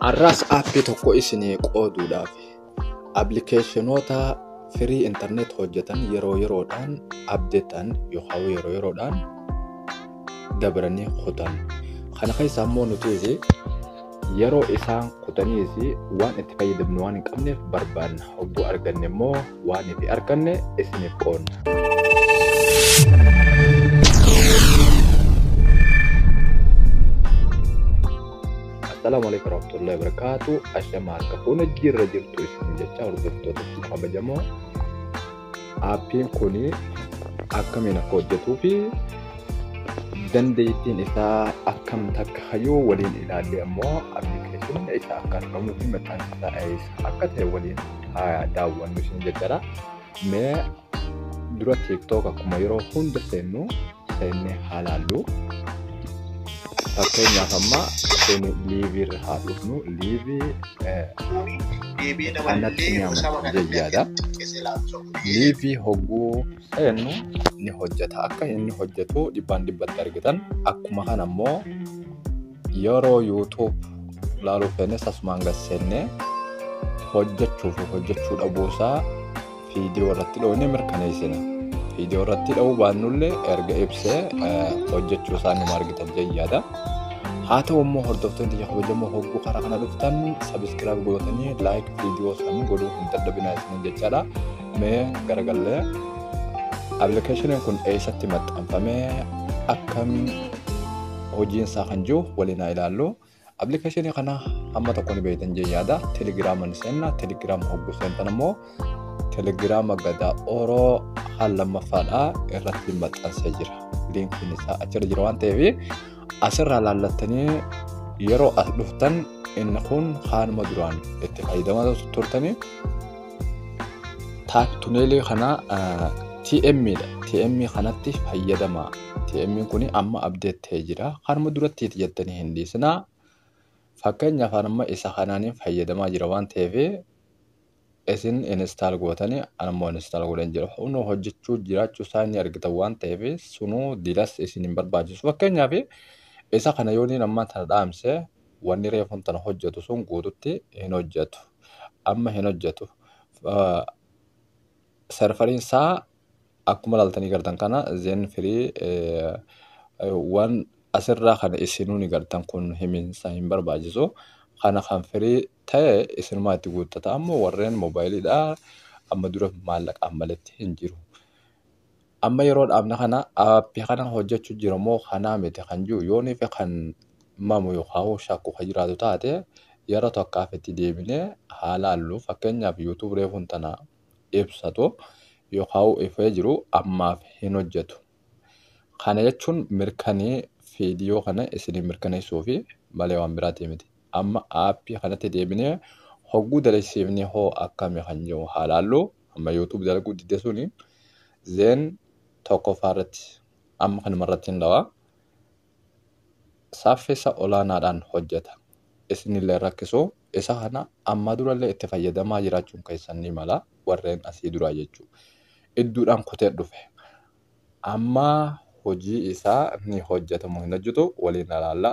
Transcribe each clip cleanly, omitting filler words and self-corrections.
Arras aappii tokko isinii qooduudhaaf appilikeeshinoota firii intarneet hojjetan yeroo yeroodhaan abdeetan yookaan yeroo yeroodhaan dabaranii kutan. Kana keessaa immoo nuti yeroo isaan kutaniis waan itti fayyadamnu waan hin qabneef barbaanna. Hogguu arganne immoo waan itti arganne isiniif qoonna. Assalamualaikum warahmatullahi wabarakatuh. Ashamaa kafuuna jirra jirtu isin jecha hordoftoota kabajamoo. Aappiin kuni akkamiin akka hojjetuu fi dandeettiin isaa akkam takka hayyuu waliin ilaallee ammoo appilikeeshiniin isaa akka argamuu fi maxxansa isaa akka ta'e waliin daawwannu isin jechaadha. Mee dura TikTok akkuma yeroo hunda seennee haalaallu. Fakkeenyaaf amma liivii irra haa dhufnu. Liivii kanatti ni amanta jayyaadha. Liivii hogguu seennu ni hojjeta. Akka inni hojjetu dhibbatti argitan. Akkuma kana immoo yeroo YouTube laaluu feenes asumaan gaseenne hojjechuu dhabuusaa viidiyoo irratti dhoofnee mirkaneessina. Viidiyoo irratti dha'uu baannullee erga ibsee hojjechuu isaanii argitan jayyaadha. Haa ta'u immoo hordoftoonni kabajamoo hogguu karaa kana dhuftan sabiskiraayib gootanii laayik viidiyoo isaanii godhuu hin dadhabinaa isin jechaadha. Mee garagallee appilikeeshiniin kun eessatti maxxanfamee akkam hojiin isaa kan jiru waliin haa ilaallu. Appilikeeshinii kana hamma tokko ni beektan jayyaadha. Telegiraaman seenna. Telegiraam hogguu seentan immoo Telegiraama gadaa Oroo haal lammaffaadhaa irratti maxxansee jira. Liinkiin isaa achirra jira waan ta'eef asirraa laallattanii yeroo as dhuftan inni kun haanuma duraan itti fayyadamaa turtanii tuneelii kana TM'dha. TM kanatti fayyadamaa. TM kun amma abdeettee jira. Haanuma duratti jettanii hin dhiisinaa. Fakkeenyaaf amma isa kanaaniin fayyadamaa jira waan ta'eef isin install gootanii anammoo install godhan jira. Hunoo hojjechuu jiraachuu isaanii argitan waan ta'eef sunuu dilas isin hin barbaachisu. Fakkeenyaaf isa kana yooniin ammaa tana dhaamsee wanni reefuun tana hojjetu sun guututti hin hojjetu. Amma hin hojjetu. Serveriin isaa akkuma ilaaltanii gartan kana zen firii waan asirraa kana isinuu ni gartan kun himinsa hin barbaachisu. Kana kan firii ta'e isinumaa itti guuttata ammoo warreen moobaayiliidhaa amma dura maallaqaan maletti hin jiru. Amma yeroo dhaabna kana aappii kana hojjechuu jira moo kanaa miti kan jiru yoonii fi kan mamu yookaan shakku kan jiraatu taate yeroo tokkaaf itti deebinee haalaallu. Fakkeenyaaf YouTube reefuun tana ibsatu yookaan ifee jiru ammaaf hin hojjetu. Kana jechuun mirkanii viidiyoo kana isinii mirkaneessuu fi malee waan biraati miti. Amma aappii kanatti deebinee hogguu dalagsiifnee hoo akkami kan jiru haalaallu. Amma YouTube dalaguu didde suni zen tokkoffaarratti amma kanumarratti hin dhawaa. Saffisa olaanaadhaan hojjeta. Isinillee rakkisu isa kana amma durallee itti fayyadamaa jiraachuun keessan ni mala warreen asii duraa jechuudha. Idduudhaan kutee dhufe. Amma hojii isaa ni hojjetamu hin hojjetu waliin ilaalla.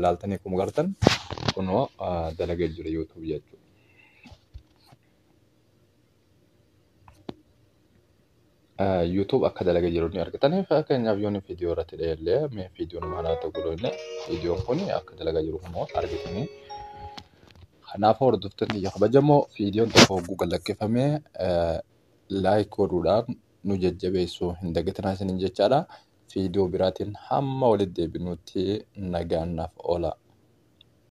Laaltanii kuma gartan kunoo dalagee jira YouTube jechuudha. YouTube akka dalagee jiru ni argitanii. Fakkeenyaaf yoon viidiyoo irratti dheellee mee viidiyoon maal ta'u godhonne viidiyoon kun akka dalagaa jiru kunoo argitanii. Kanaaf hordoftoonni kabajamoo viidiyoon tokko hogguu galaqqifamee laayik godhuudhaan nu jajjabeessuu hin dagatinaa isiniin jechaadha. Viidiyoo biraatiin hamma walitti deebinutti nagaannaaf oola.